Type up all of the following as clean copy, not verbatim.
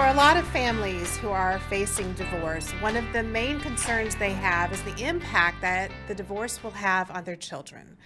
For a lot of families who are facing divorce, one of the main concerns they have is the impact that the divorce will have on their children.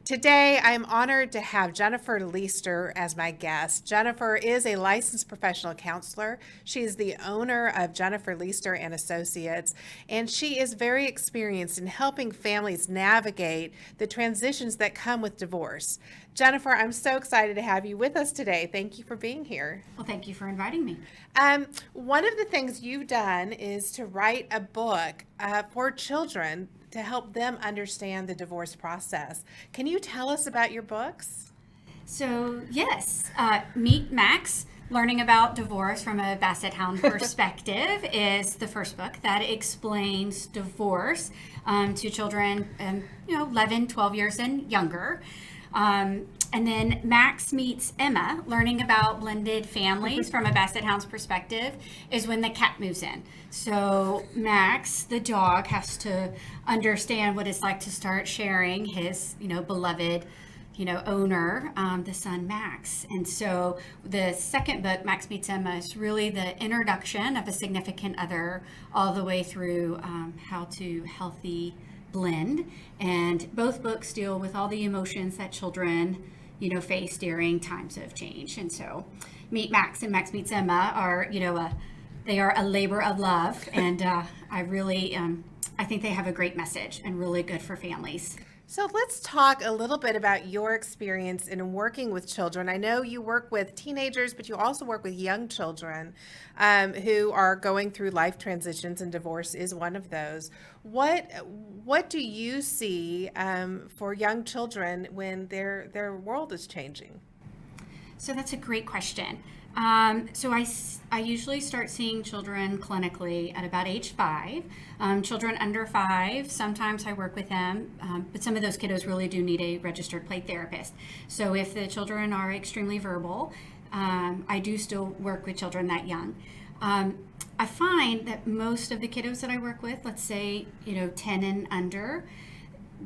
Today, I am honored to have Jennifer Leister as my guest. Jennifer is a licensed professional counselor. She is the owner of Jennifer Leister and Associates, and she is very experienced in helping families navigate the transitions that come with divorce. Jennifer, I'm so excited to have you with us today. Thank you for being here. Well, thank you for inviting me. One of the things you've done is to write a book for children to help them understand the divorce process. Can you tell us about your books? So, yes, Meet Max, Learning About Divorce from a Basset Hound Perspective is the first book that explains divorce to children 11, 12 years and younger. And then Max Meets Emma, Learning About Blended Families from a Basset Hound's Perspective, is when the cat moves in. So Max, the dog, has to understand what it's like to start sharing his, beloved, owner, the son Max. And so the second book, Max Meets Emma, is really the introduction of a significant other all the way through how to healthy blend. And both books deal with all the emotions that children face during times of change. And so Meet Max and Max Meets Emma are they are a labor of love, and I really I think they have a great message and really good for families. So let's talk a little bit about your experience in working with children. I know you work with teenagers, but you also work with young children who are going through life transitions, and divorce is one of those. What do you see for young children when their world is changing? So that's a great question. So I usually start seeing children clinically at about age 5. Children under 5, sometimes I work with them, but some of those kiddos really do need a registered play therapist. So if the children are extremely verbal, I do still work with children that young. I find that most of the kiddos that I work with, let's say 10 and under,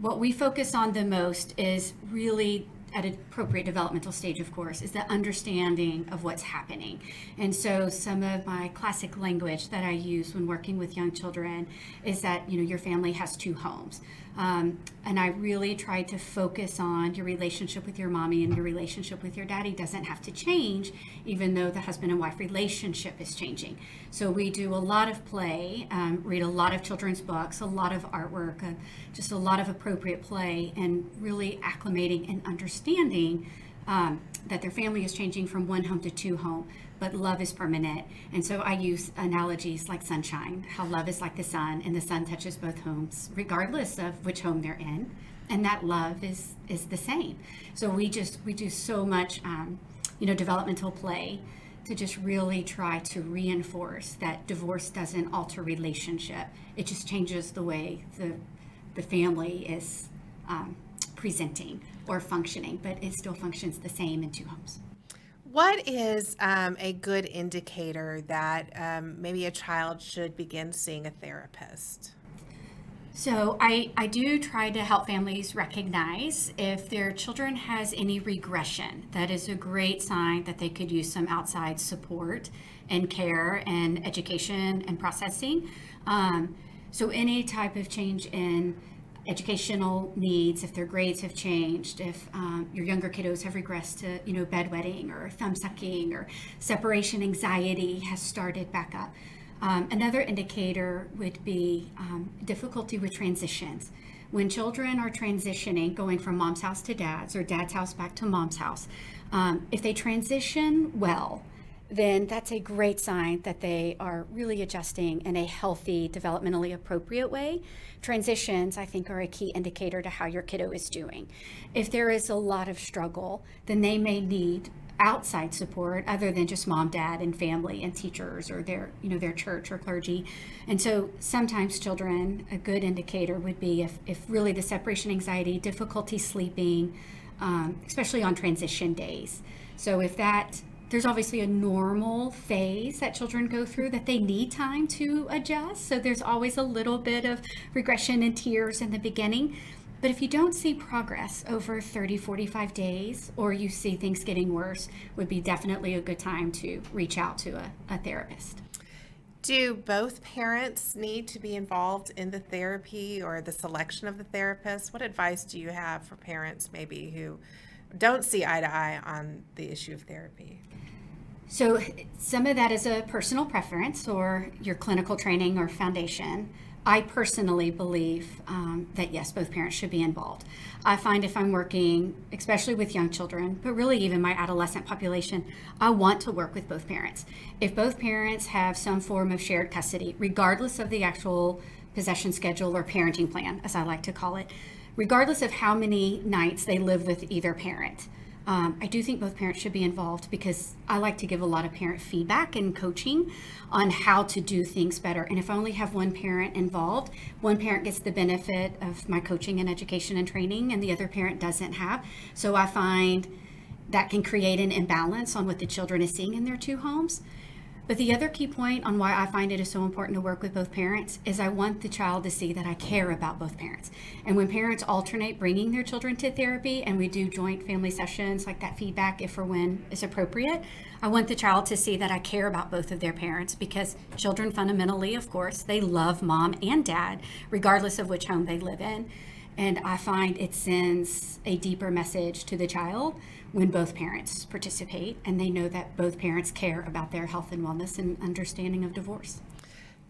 what we focus on the most is really at an appropriate developmental stage, of course, is the understanding of what's happening. And so some of my classic language that I use when working with young children is that, your family has 2 homes. And I really try to focus on your relationship with your mommy and your relationship with your daddy doesn't have to change, even though the husband and wife relationship is changing. So we do a lot of play, read a lot of children's books, a lot of artwork, just a lot of appropriate play, and really acclimating and understanding that their family is changing from 1 home to 2 home, but love is permanent. And so I use analogies like sunshine, how love is like the sun, and the sun touches both homes, regardless of which home they're in. And that love is the same. So we do so much, developmental play to just really try to reinforce that divorce doesn't alter relationship. It just changes the way the family is presenting or functioning, but it still functions the same in 2 homes. What is a good indicator that maybe a child should begin seeing a therapist? So I do try to help families recognize if their children has any regression. That is a great sign that they could use some outside support and care and education and processing. So any type of change in educational needs, if their grades have changed, if your younger kiddos have regressed to bedwetting or thumb sucking, or separation anxiety has started back up. Another indicator would be difficulty with transitions. When children are transitioning, going from mom's house to dad's or dad's house back to mom's house, if they transition well, then that's a great sign that they are really adjusting in a healthy, developmentally appropriate way. Transitions, I think, are a key indicator to how your kiddo is doing. If there is a lot of struggle, then they may need outside support other than just mom, dad, and family and teachers or their church or clergy. And so sometimes children, a good indicator would be if really the separation anxiety, difficulty sleeping, especially on transition days. So if that there's obviously a normal phase that children go through that they need time to adjust. So there's always a little bit of regression and tears in the beginning. But if you don't see progress over 30, 45 days, or you see things getting worse, would be definitely a good time to reach out to a therapist. Do both parents need to be involved in the therapy or the selection of the therapist? What advice do you have for parents maybe who don't see eye to eye on the issue of therapy? So some of that is a personal preference or your clinical training or foundation. I personally believe that yes, both parents should be involved. I find if I'm working, especially with young children, but really even my adolescent population, I want to work with both parents. If both parents have some form of shared custody, regardless of the actual possession schedule or parenting plan, as I like to call it, regardless of how many nights they live with either parent, I do think both parents should be involved because I like to give a lot of parent feedback and coaching on how to do things better. And if I only have one parent involved, one parent gets the benefit of my coaching and education and training and the other parent doesn't have. So I find that can create an imbalance on what the children is seeing in their two homes. But the other key point on why I find it is so important to work with both parents is I want the child to see that I care about both parents. And when parents alternate bringing their children to therapy and we do joint family sessions like that feedback if or when is appropriate, I want the child to see that I care about both of their parents because children fundamentally, of course, they love mom and dad regardless of which home they live in. And I find it sends a deeper message to the child when both parents participate and they know that both parents care about their health and wellness and understanding of divorce.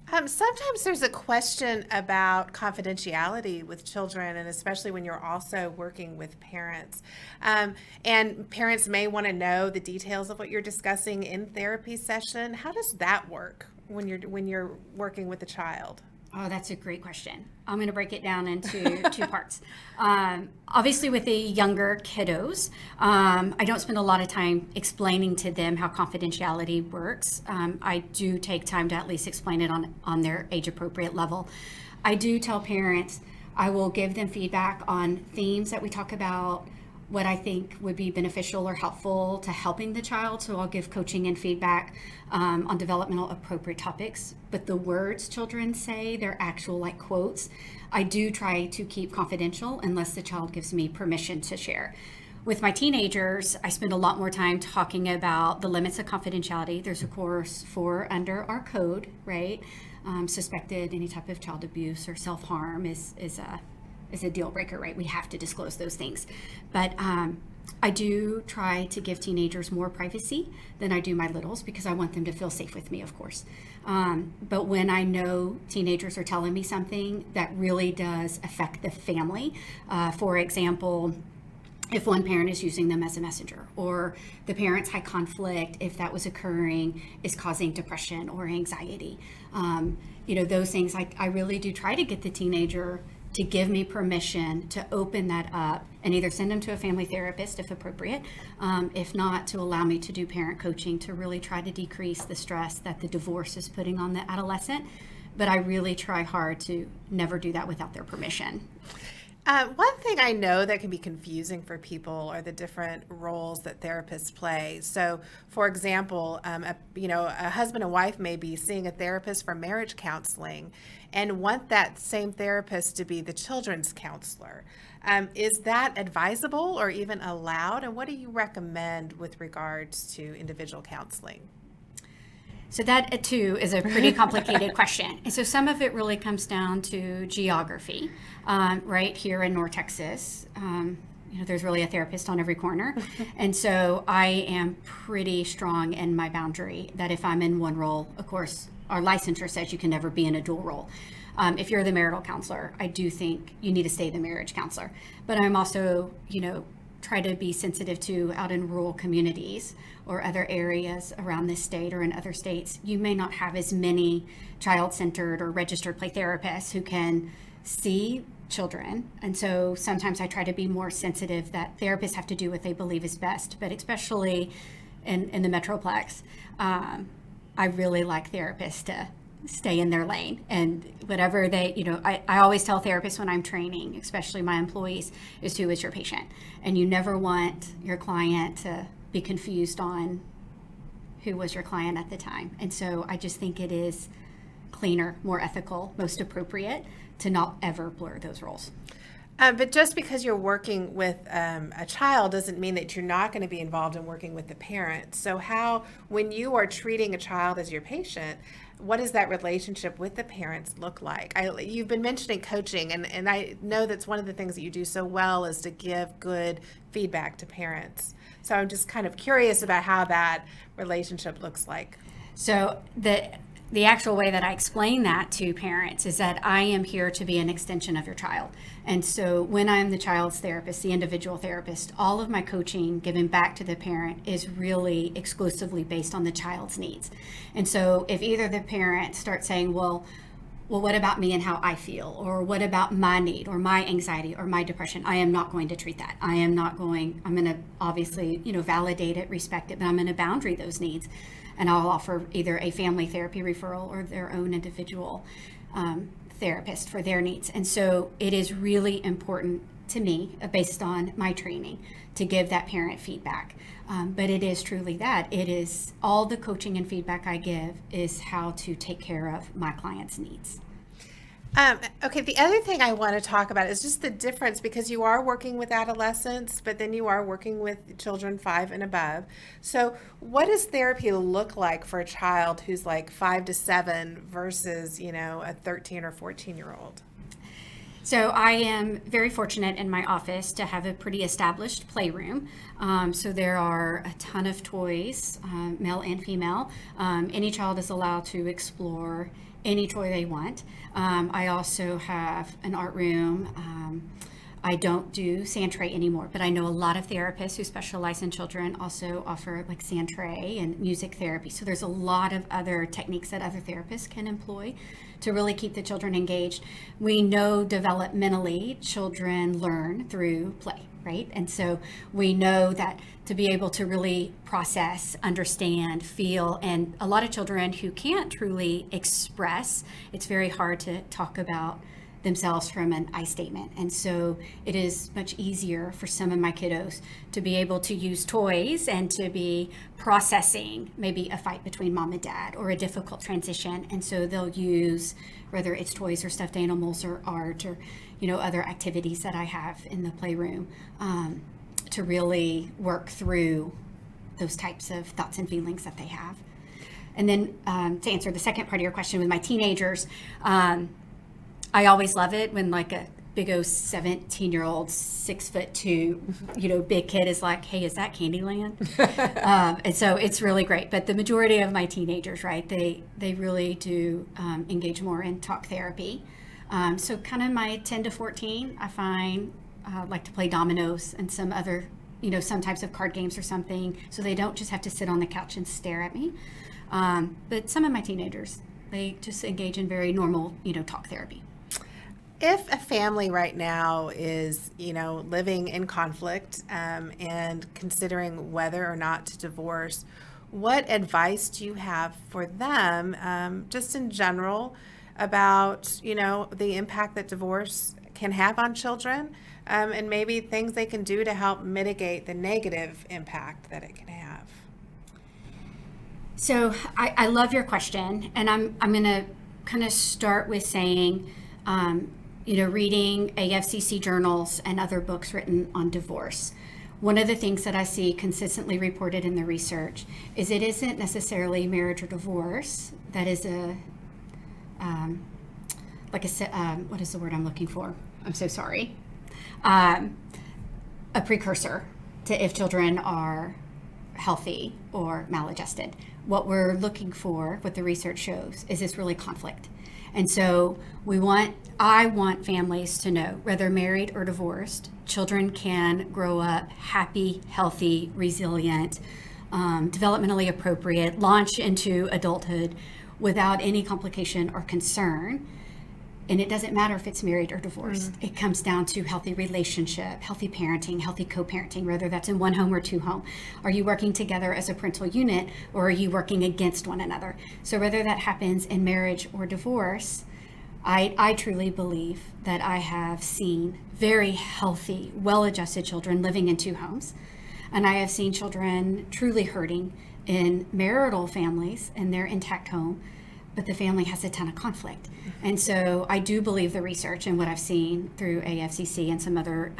Sometimes there's a question about confidentiality with children, and especially when you're also working with parents. And parents may want to know the details of what you're discussing in therapy session. How does that work when you're working with a child? Oh, that's a great question. I'm going to break it down into two parts. Obviously, with the younger kiddos, I don't spend a lot of time explaining to them how confidentiality works. I do take time to at least explain it on their age-appropriate level. I do tell parents, I will give them feedback on themes that we talk about, what I think would be beneficial or helpful to helping the child. So I'll give coaching and feedback on developmental appropriate topics. But the words children say, they're actual like quotes, I do try to keep confidential unless the child gives me permission to share. With my teenagers, I spend a lot more time talking about the limits of confidentiality. There's of course 4 under our code, right? Suspected any type of child abuse or self-harm is a deal breaker, right? We have to disclose those things. But I do try to give teenagers more privacy than I do my littles because I want them to feel safe with me, of course. But when I know teenagers are telling me something that really does affect the family, for example, if one parent is using them as a messenger, or the parent's high conflict, if that was occurring, is causing depression or anxiety. Those things, I really do try to get the teenager to give me permission to open that up and either send them to a family therapist if appropriate, if not, to allow me to do parent coaching to really try to decrease the stress that the divorce is putting on the adolescent. But I really try hard to never do that without their permission. One thing I know that can be confusing for people are the different roles that therapists play. So, for example, a husband and wife may be seeing a therapist for marriage counseling and want that same therapist to be the children's counselor. Is that advisable or even allowed? And what do you recommend with regards to individual counseling? So that too is a pretty complicated question. And so some of it really comes down to geography. Right here in North Texas, there's really a therapist on every corner. And so I am pretty strong in my boundary that if I'm in one role, of course, our licensure says you can never be in a dual role. If you're the marital counselor, I do think you need to stay the marriage counselor. But I'm also, try to be sensitive to out in rural communities or other areas around this state or in other states, you may not have as many child-centered or registered play therapists who can see children. And so sometimes I try to be more sensitive that therapists have to do what they believe is best, but especially in the Metroplex, I really like therapists to stay in their lane and whatever they, I always tell therapists when I'm training, especially my employees, is who is your patient. And you never want your client to be confused on who was your client at the time. And so I just think it is cleaner, more ethical, most appropriate to not ever blur those roles. But just because you're working with a child doesn't mean that you're not going to be involved in working with the parent. So when you are treating a child as your patient, what does that relationship with the parents look like? You've been mentioning coaching, and I know that's one of the things that you do so well is to give good feedback to parents. So I'm just kind of curious about how that relationship looks like. So the actual way that I explain that to parents is that I am here to be an extension of your child. And so when I'm the child's therapist, the individual therapist, all of my coaching given back to the parent is really exclusively based on the child's needs. And so if either the parent starts saying, well, what about me and how I feel? Or what about my need or my anxiety or my depression? I am not going to treat that. I'm going to obviously, validate it, respect it, but I'm going to boundary those needs. And I'll offer either a family therapy referral or their own individual therapist for their needs. And so it is really important to me, based on my training, to give that parent feedback. But it is truly that. It is all the coaching and feedback I give is how to take care of my clients' needs. Okay, the other thing I want to talk about is just the difference, because you are working with adolescents, but then you are working with children 5 and above. So what does therapy look like for a child who's like 5 to 7 versus, a 13 or 14-year-old? So I am very fortunate in my office to have a pretty established playroom. So there are a ton of toys, male and female. Any child is allowed to explore any toy they want. I also have an art room. I don't do sand tray anymore, but I know a lot of therapists who specialize in children also offer like sand tray and music therapy. So there's a lot of other techniques that other therapists can employ to really keep the children engaged. We know developmentally children learn through play, right? And so we know that to be able to really process, understand, feel, and a lot of children who can't truly express, it's very hard to talk about themselves from an I statement. And so it is much easier for some of my kiddos to be able to use toys and to be processing maybe a fight between mom and dad or a difficult transition. And so they'll use, whether it's toys or stuffed animals or art or, other activities that I have in the playroom, to really work through those types of thoughts and feelings that they have. And then to answer the second part of your question with my teenagers, I always love it when like a big 17-year-old, 6'2", big kid is like, hey, is that Candyland? And so it's really great. But the majority of my teenagers, right, they really do engage more in talk therapy. So kind of my 10 to 14, I find like to play dominoes and some other, some types of card games or something. So they don't just have to sit on the couch and stare at me. But some of my teenagers, they just engage in very normal, talk therapy. If a family right now is, living in conflict and considering whether or not to divorce, what advice do you have for them, just in general, about, the impact that divorce can have on children, and maybe things they can do to help mitigate the negative impact that it can have? So I love your question, and I'm going to kind of start with saying, reading AFCC journals and other books written on divorce. One of the things that I see consistently reported in the research is it isn't necessarily marriage or divorce that is what is the word I'm looking for? I'm so sorry. A precursor to if children are healthy or maladjusted. What we're looking for, what the research shows, is this really conflict. And so I want families to know, whether married or divorced, children can grow up happy, healthy, resilient, developmentally appropriate, launch into adulthood without any complication or concern. And it doesn't matter if it's married or divorced. It comes down to healthy relationship, healthy parenting, healthy co-parenting, whether that's in one home or two home. Are you working together as a parental unit, or are you working against one another? So whether that happens in marriage or divorce, I truly believe that I have seen very healthy, well-adjusted children living in two homes. And I have seen children truly hurting in marital families in their intact home, but the family has a ton of conflict. And so I do believe the research and what I've seen through AFCC and some other,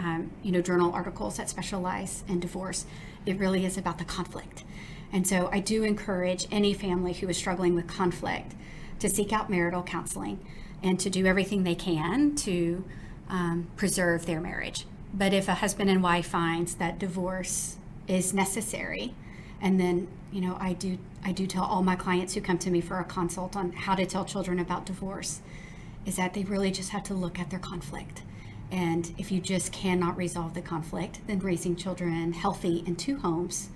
journal articles that specialize in divorce, it really is about the conflict. And so I do encourage any family who is struggling with conflict to seek out marital counseling and to do everything they can to preserve their marriage. But if a husband and wife finds that divorce is necessary, and then, I do tell all my clients who come to me for a consult on how to tell children about divorce, is that they really just have to look at their conflict. And if you just cannot resolve the conflict, then raising children healthy in two homes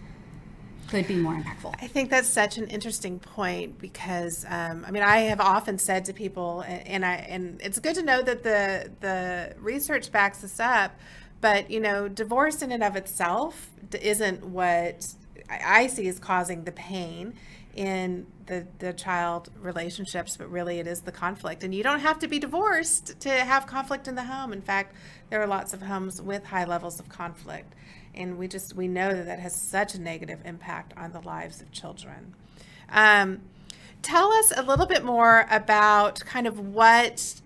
could be more impactful. I think that's such an interesting point because, I have often said to people, and it's good to know that the research backs this up, but, divorce in and of itself isn't what I see as causing the pain in the child relationships, but really it is the conflict. And you don't have to be divorced to have conflict in the home. In fact, there are lots of homes with high levels of conflict. And we know that has such a negative impact on the lives of children. Tell us a little bit more about kind of what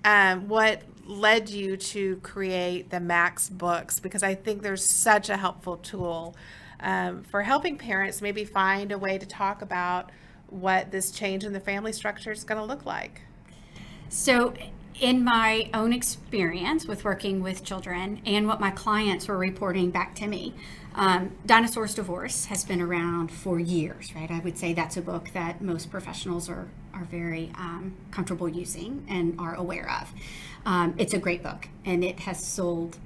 led you to create the Max books, because I think there's such a helpful tool for helping parents maybe find a way to talk about what this change in the family structure is going to look like. So in my own experience with working with children and what my clients were reporting back to me, Dinosaur's Divorce has been around for years, right? I would say that's a book that most professionals are very comfortable using and are aware of. It's a great book, and it has sold,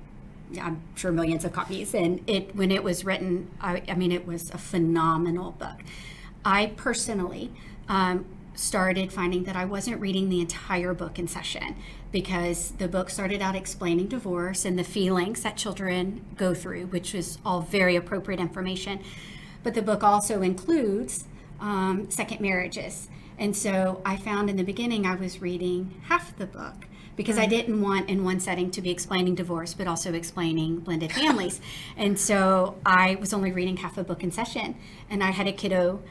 I'm sure, millions of copies. And when it was written, it was a phenomenal book. I personally started finding that I wasn't reading the entire book in session, because the book started out explaining divorce and the feelings that children go through, which is all very appropriate information. But the book also includes second marriages. And so I found in the beginning I was reading half the book, because I didn't want in one setting to be explaining divorce, but also explaining blended families. And so I was only reading half a book in session. And I had a kiddo,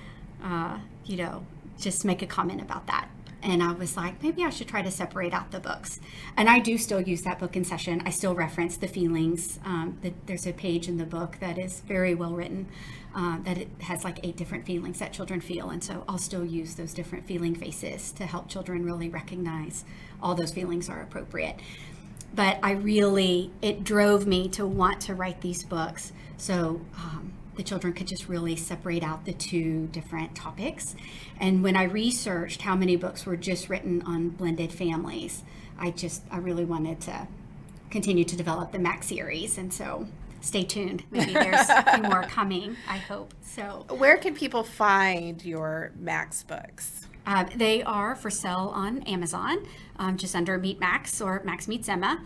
just make a comment about that. And I was like, maybe I should try to separate out the books. And I do still use that book in session. I still reference the feelings. There's a page in the book that is very well written, that it has like 8 different feelings that children feel. And so I'll still use those different feeling faces to help children really recognize all those feelings are appropriate. But it drove me to want to write these books. So the children could just really separate out the 2 different topics. And when I researched how many books were just written on blended families, I really wanted to continue to develop the Max series. And so stay tuned. Maybe there's a few more coming, I hope. So where can people find your Max books? They are for sale on Amazon, just under Meet Max or Max Meets Emma.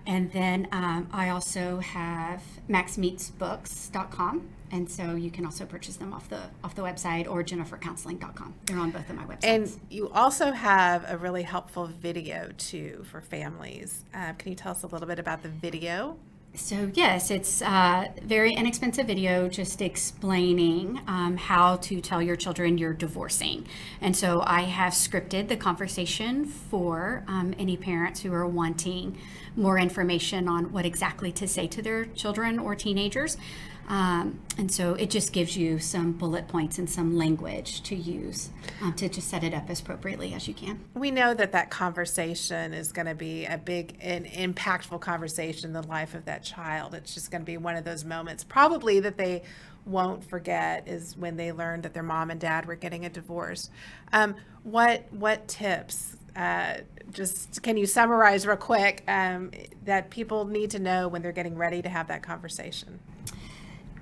And then I also have maxmeetsbooks.com. And so you can also purchase them off the website, or jennifercounseling.com. They're on both of my websites. And you also have a really helpful video too for families. Can you tell us a little bit about the video? So yes, it's a very inexpensive video just explaining how to tell your children you're divorcing. And so I have scripted the conversation for any parents who are wanting more information on what exactly to say to their children or teenagers. And so it just gives you some bullet points and some language to use to just set it up as appropriately as you can. We know that conversation is going to be a big and impactful conversation in the life of that child. It's just going to be one of those moments probably that they won't forget, is when they learned that their mom and dad were getting a divorce. What tips, just can you summarize real quick, that people need to know when they're getting ready to have that conversation?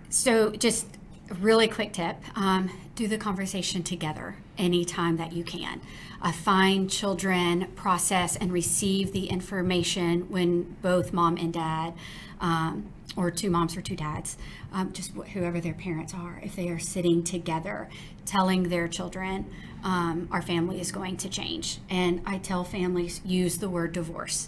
So just a really quick tip, do the conversation together anytime that you can. Find children, process and receive the information when both mom and dad, or 2 moms or 2 dads, just whoever their parents are, if they are sitting together telling their children, our family is going to change. And I tell families, use the word divorce.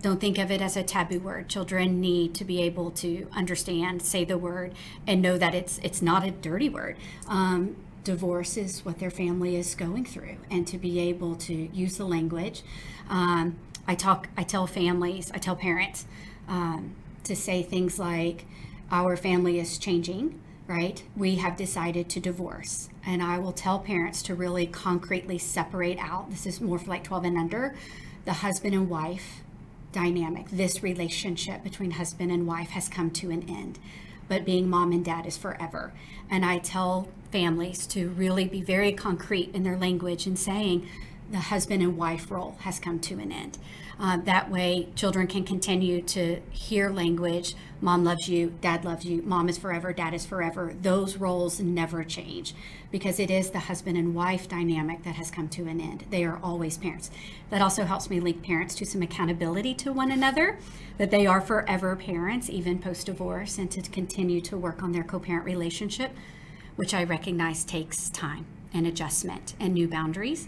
Don't think of it as a taboo word. Children need to be able to understand, say the word, and know that it's not a dirty word. divorce is what their family is going through, and to be able to use the language. I tell parents to say things like, our family is changing, right? We have decided to divorce. And I will tell parents to really concretely separate out, this is more for like 12 and under, the husband and wife dynamic. This relationship between husband and wife has come to an end, but being mom and dad is forever. And I tell families to really be very concrete in their language and saying the husband and wife role has come to an end. That way children can continue to hear language, mom loves you, dad loves you, mom is forever, dad is forever. Those roles never change, because it is the husband and wife dynamic that has come to an end. They are always parents. That also helps me link parents to some accountability to one another, that they are forever parents, even post-divorce, and to continue to work on their co-parent relationship, which I recognize takes time and adjustment and new boundaries,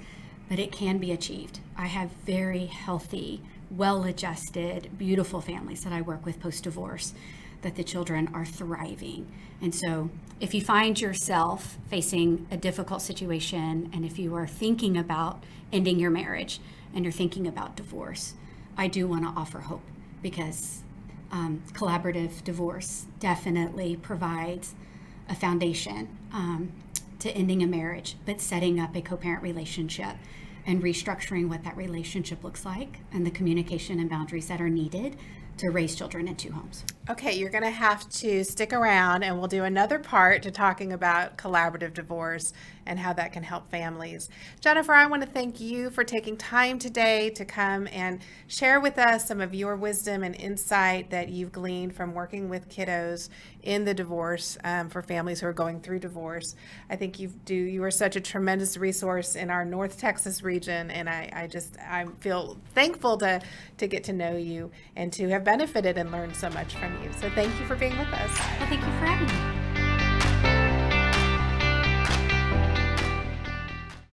but it can be achieved. I have very healthy, well-adjusted, beautiful families that I work with post-divorce, that the children are thriving. And so if you find yourself facing a difficult situation, and if you are thinking about ending your marriage and you're thinking about divorce, I do want to offer hope, because collaborative divorce definitely provides a foundation to ending a marriage, but setting up a co-parent relationship and restructuring what that relationship looks like and the communication and boundaries that are needed to raise children in two homes. Okay, you're going to have to stick around, and we'll do another part to talking about collaborative divorce and how that can help families. Jennifer, I want to thank you for taking time today to come and share with us some of your wisdom and insight that you've gleaned from working with kiddos in the divorce for families who are going through divorce. I think you are such a tremendous resource in our North Texas region, and I feel thankful to get to know you and to have benefited and learned so much from you. So thank you for being with us. Well, thank you for having me.